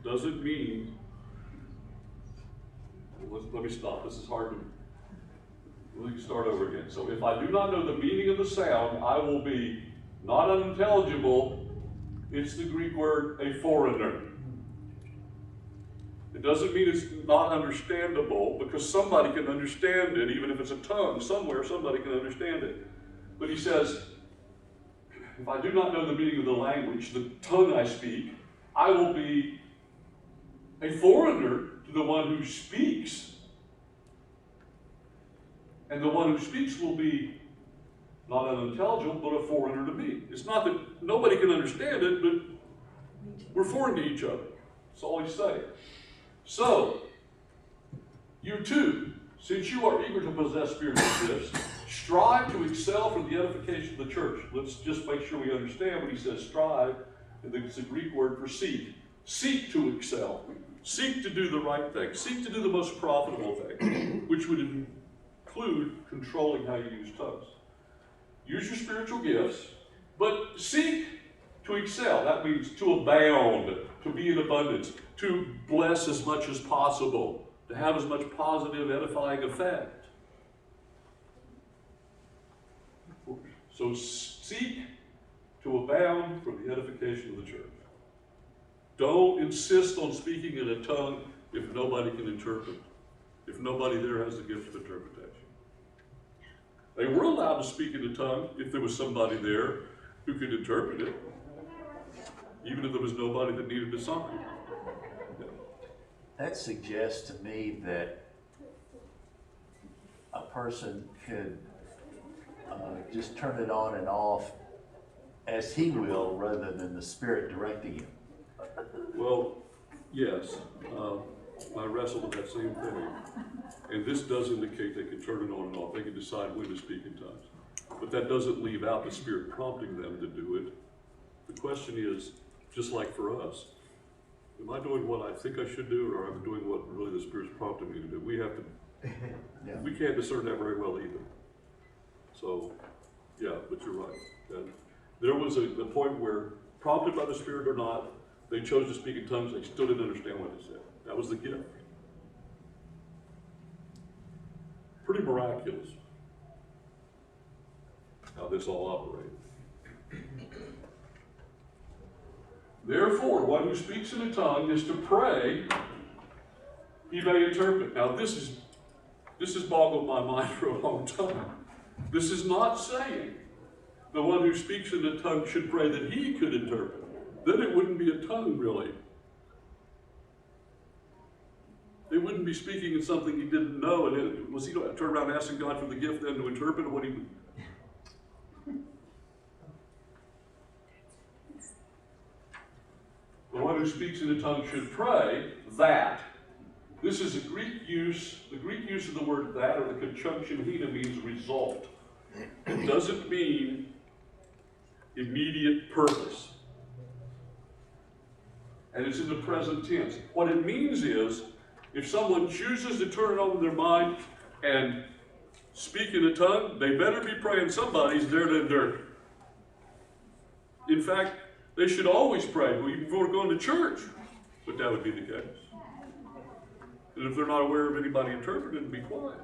Doesn't mean, let me stop, this is hard to, we can start over again. So if I do not know the meaning of the sound, I will be not unintelligible. It's the Greek word, a foreigner. It doesn't mean it's not understandable, because somebody can understand it, even if it's a tongue. Somewhere, somebody can understand it. But he says, if I do not know the meaning of the language, the tongue I speak, I will be a foreigner to the one who speaks. And the one who speaks will be not unintelligible, but a foreigner to me. It's not that nobody can understand it, but we're foreign to each other. That's all he's saying. So, you too, since you are eager to possess spiritual gifts, strive to excel for the edification of the church. Let's just make sure we understand when he says strive, it's a Greek word for seek. Seek to excel. Seek to do the right thing. Seek to do the most profitable thing, which would include controlling how you use tongues. Use your spiritual gifts, but seek to excel. That means to abound, to be in abundance, to bless as much as possible, to have as much positive, edifying effect. So seek to abound for the edification of the church. Don't insist on speaking in a tongue if nobody can interpret, if nobody there has the gift of interpretation. They were allowed to speak in a tongue if there was somebody there who could interpret it, even if there was nobody that needed to sign. That suggests to me that a person could just turn it on and off as he will, rather than the Spirit directing him. Well, yes, I wrestled with that same thing. And this does indicate they can turn it on and off. They can decide when to speak in tongues. But that doesn't leave out the Spirit prompting them to do it. The question is, just like for us, am I doing what I think I should do, or am I doing what really the Spirit's prompting me to do? We have to, we can't discern that very well either. So, yeah, but you're right. And there was a point where, prompted by the Spirit or not, they chose to speak in tongues. They still didn't understand what they said. That was the gift. Pretty miraculous how this all operated. Therefore, one who speaks in a tongue is to pray he may interpret. Now this has boggled my mind for a long time. This is not saying the one who speaks in a tongue should pray that he could interpret. Then it wouldn't be a tongue, really. They wouldn't be speaking in something he didn't know, and was he going to turn around asking God for the gift then to interpret what he would? The one who speaks in a tongue should pray that. This is a Greek use. The Greek use of the word that, or the conjunction hina, means result. It doesn't mean immediate purpose. And it's in the present tense. What it means is, if someone chooses to turn it on in their mind and speak in a tongue, they better be praying somebody's there to interpret. In fact, they should always pray, even before going to church. but that would be the case. And if they're not aware of anybody interpreting, be quiet.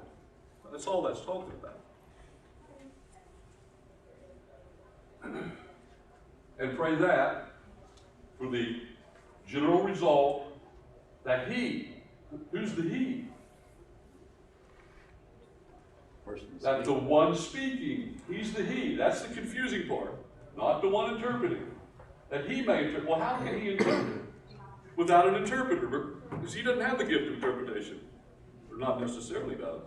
That's all that's talking about. And pray that for the general result that who's the he? That the one speaking, he's the he. That's the confusing part, not the one interpreting. That he may interpret. Well, how can he interpret without an interpreter? Because he doesn't have the gift of interpretation, or not necessarily does.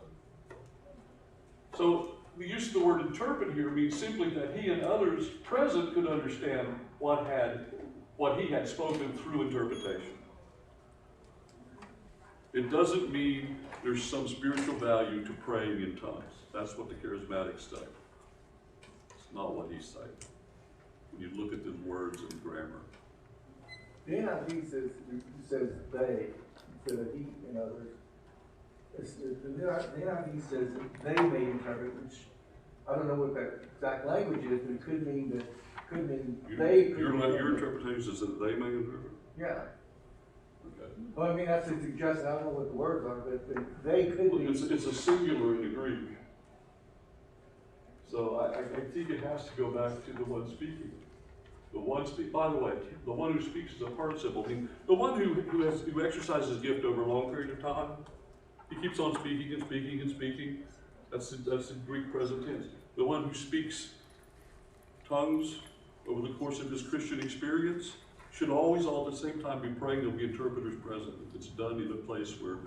So the use of the word interpret here means simply that he and others present could understand what he had spoken through interpretation. It doesn't mean there's some spiritual value to praying in tongues. That's what the charismatics say. It's not what he's saying. When you look at the words and grammar. The NIV says they instead of he and others. The NIV says that they may interpret, which I don't know what that exact language is, but it could mean they could. Your interpretation is that they may interpret? Yeah. Okay. Well, I mean, that's a suggestion. I don't know what the words are, but they could be. It's a singular in the Greek. So I think it has to go back to the one speaking. The one by the way, the one who speaks is a participle. I mean, the one who exercises gift over a long period of time, he keeps on speaking and speaking and speaking. That's the Greek present tense. The one who speaks tongues over the course of his Christian experience should always all at the same time be praying there'll be interpreters present. If it's done in a place where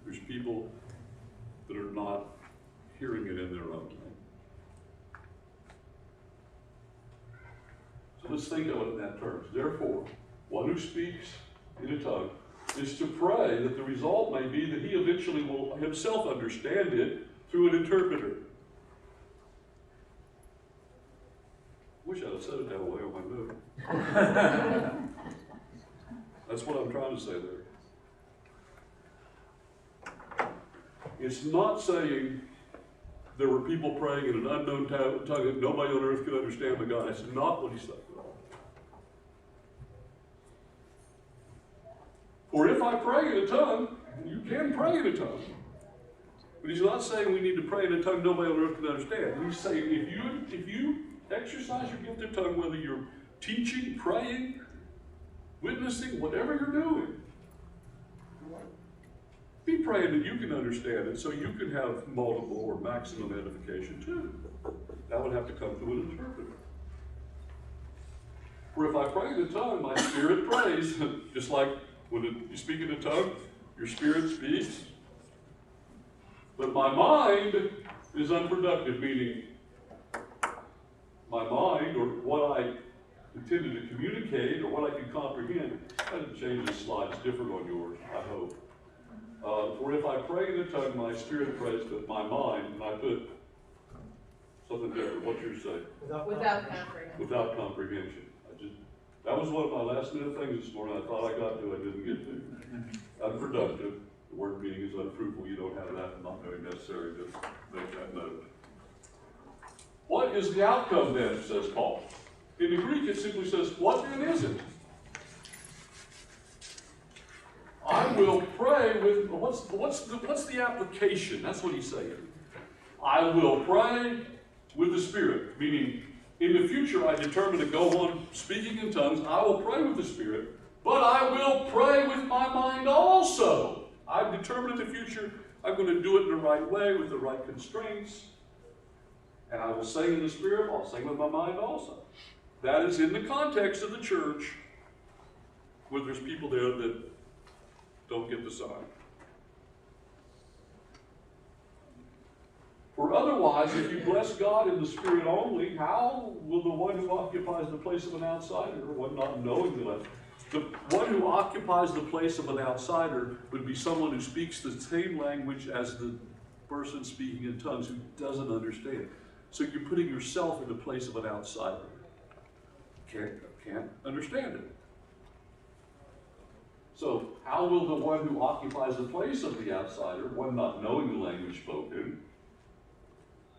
there's people that are not hearing it in their own time. So let's think of it in that terms. Therefore, one who speaks in a tongue is to pray that the result may be that he eventually will himself understand it through an interpreter. Wish I'd have said it that way on my note. That's what I'm trying to say there. It's not saying there were people praying in an unknown tongue that nobody on earth could understand but God. That's not what he's saying at all. For if I pray in a tongue, you can pray in a tongue. But he's not saying we need to pray in a tongue nobody on earth can understand. He's saying if you exercise your gift of tongue, whether you're teaching, praying, witnessing, whatever you're doing, be praying that you can understand it so you can have multiple or maximum edification too. That would have to come through an interpreter. For if I pray in a tongue, my spirit prays, just like when you speak in a tongue, your spirit speaks. But my mind is unproductive, meaning my mind, or what I intended to communicate, or what I can comprehend. I didn't change this slide, it's different on yours, I hope. For if I pray in the tongue, my spirit prays, but my mind, and I put something different. What's yours say? Without comprehension. Without comprehension. That was one of my last minute things this morning. I thought I got to, I didn't get to. Unproductive. The word meaning is unfruitful. You don't have that, not very necessary to make that note. What is the outcome then, says Paul? In the Greek, it simply says, what then is it? I will pray with, what's the application? That's what he's saying. I will pray with the Spirit, meaning in the future I determine to go on speaking in tongues. I will pray with the Spirit, but I will pray with my mind also. I've determined in the future I'm going to do it in the right way with the right constraints. And I will sing in the Spirit, I'll sing with my mind also. That is in the context of the church where there's people there that don't get the sign. For otherwise, if you bless God in the Spirit only, how will the one who occupies the place of an outsider, one not knowing the left, the one who occupies the place of an outsider would be someone who speaks the same language as the person speaking in tongues who doesn't understand. So you're putting yourself in the place of an outsider. Can't understand it. So how will the one who occupies the place of the outsider, one not knowing the language spoken,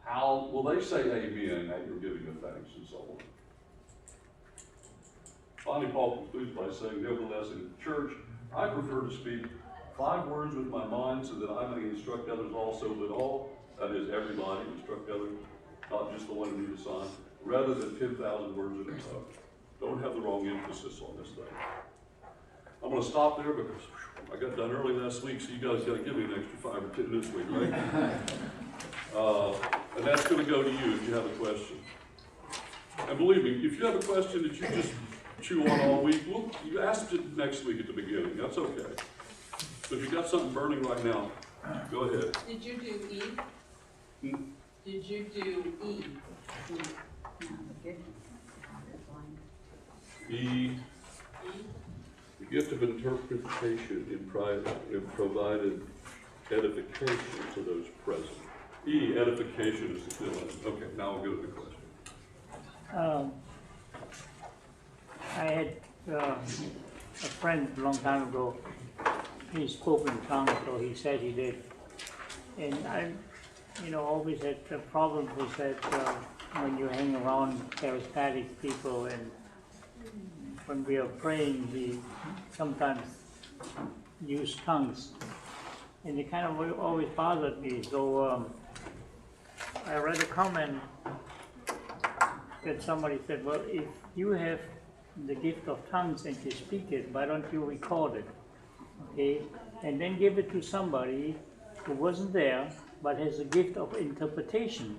how will they say amen at your giving of thanks and so on? Finally, Paul concludes by saying, nevertheless, in church, I prefer to speak 5 words with my mind so that I may instruct others also, but all, that is everybody, instruct others, not just the one who needs a sign, rather than 10,000 words in a tongue. Don't have the wrong emphasis on this thing. I'm gonna stop there because I got done early last week, so you guys gotta give me an extra 5 or 10 this week, right? And that's gonna go to you if you have a question. And believe me, if you have a question that you just chew on all week, well, you asked it next week at the beginning, that's okay. But if you got something burning right now, go ahead. Did you do E? Hmm? Did you do E? The gift of interpretation in provided edification to those present. E, edification is the feeling. Okay, now we'll go to the question. I had a friend a long time ago. He spoke in tongues, so he said he did. And I, always had the problem was that when you hang around charismatic people and when we are praying, we sometimes use tongues. And it kind of always bothered me. So I read a comment that somebody said, well, if you have the gift of tongues and you speak it, why don't you record it? Okay? And then give it to somebody who wasn't there, but has a gift of interpretation.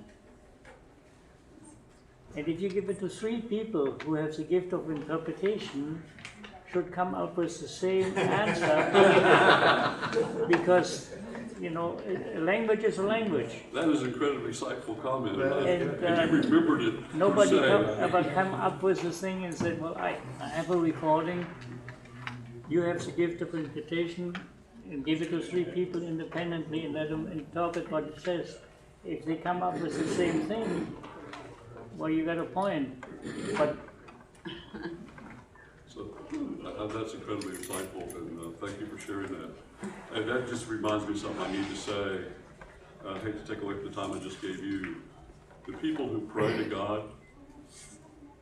And if you give it to 3 people who have the gift of interpretation, should come up with the same answer, because, a language is a language. That is an incredibly insightful comment. And you remembered it. Nobody ever come up with this thing and said, well, I have a recording, you have the gift of interpretation, and give it to 3 people independently and let them interpret what it says. If they come up with the same thing, well, you got a point. But so that's incredibly insightful, and thank you for sharing that. And that just reminds me of something I need to say. I hate to take away from the time I just gave you. The people who pray to God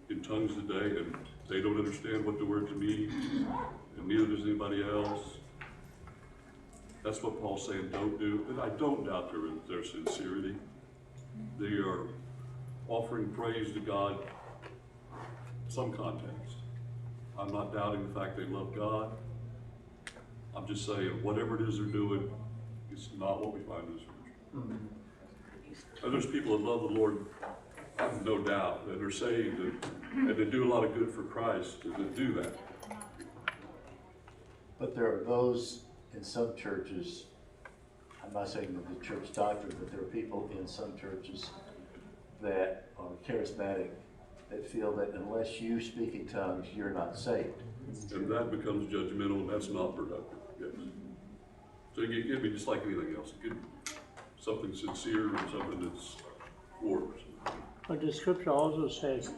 in tongues today, and they don't understand what the words mean, and neither does anybody else. That's what Paul's saying, don't do. And I don't doubt their sincerity. They are offering praise to God in some context. I'm not doubting the fact they love God. I'm just saying, whatever it is they're doing, it's not what we find in the Scripture. And there's people that love the Lord, I have no doubt, that are saved and that do a lot of good for Christ, that do that. But there are those in some churches, I'm not saying that the church doctrine, but there are people in some churches that are charismatic that feel that unless you speak in tongues, you're not saved. And that becomes judgmental, and that's not productive, yes. So it can be just like anything else. It could be something sincere and something that's forced. But the scripture also says,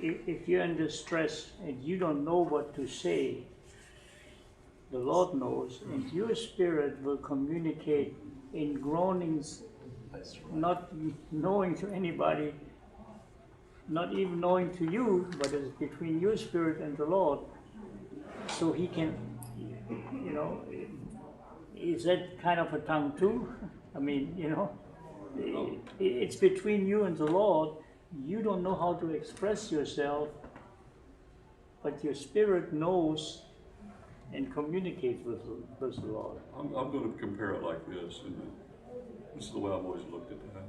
if you're in distress and you don't know what to say, the Lord knows, and your spirit will communicate in groanings, That's right. not knowing to anybody, not even knowing to you, but it's between your spirit and the Lord. So he can, is that kind of a tongue too? I mean, it's between you and the Lord. You don't know how to express yourself, but your spirit knows and communicates with the Lord. I'm going to compare it like this, and this is the way I've always looked at that.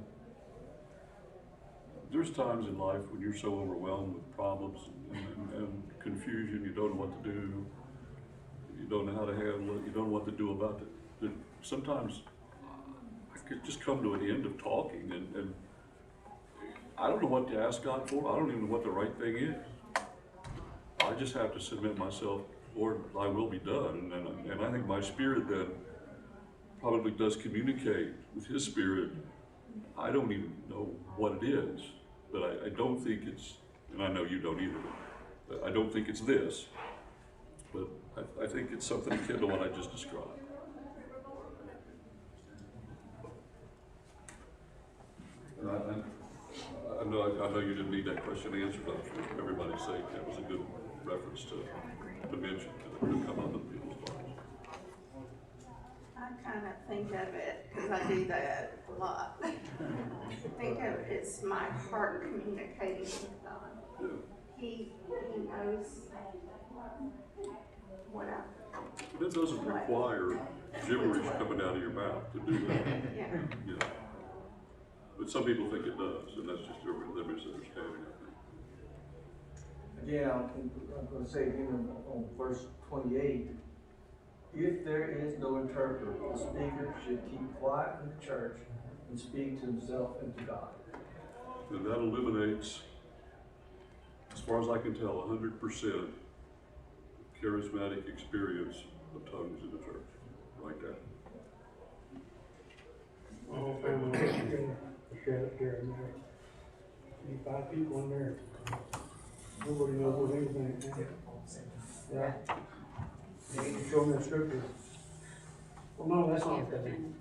There's times in life when you're so overwhelmed with problems and confusion, you don't know what to do, you don't know how to handle it, you don't know what to do about it. That sometimes I could just come to an end of talking, and I don't know what to ask God for. I don't even know what the right thing is. I just have to submit myself, Lord, thy will be done. And I think my spirit then probably does communicate with his spirit. I don't even know what it is, but I don't think it's, and I know you don't either, but I don't think it's this, but I think it's something akin to what I just described. And I know you didn't need that question answered, but for everybody's sake, that was a good reference to to mention, to come up in people's minds. I kind of think of it, because I do that a lot. Think of it as my heart communicating with God. Yeah. He knows what I, But it doesn't require gibberish coming out of your mouth to do that. yeah. Yeah. But some people think it does, and that's just their misunderstanding, I think. Again, I'm gonna say again on verse 28, if there is no interpreter, the speaker should keep quiet in the church and speak to himself and to God. And that eliminates, as far as I can tell, 100% charismatic experience of tongues in the church, like that. My whole family was together, shut up there in there. Need 5 people in there. Nobody knows what anything. Yeah. They need to show me the scripture. Well, no, that's not the thing.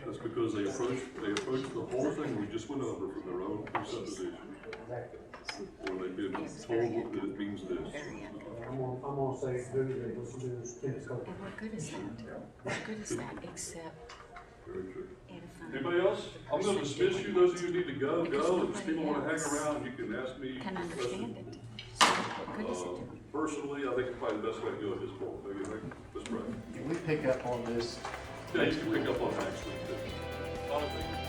That's because they approach the whole thing we just went over from their own presupposition. Or they've been told that it means this. I'm gonna say, do it, let's do this, Pentecostal. And what good is that? What good is that except Very true. edifying? Anybody else? I'm gonna dismiss you, those of you who need to go, and if people wanna hang around, you can ask me Can understand questions. it. So what good is it doing? Personally, I think it's probably the best way to go at this point, don't you think? Let's pray. Can we pick up on this? Yeah, you can pick up on next week too. I think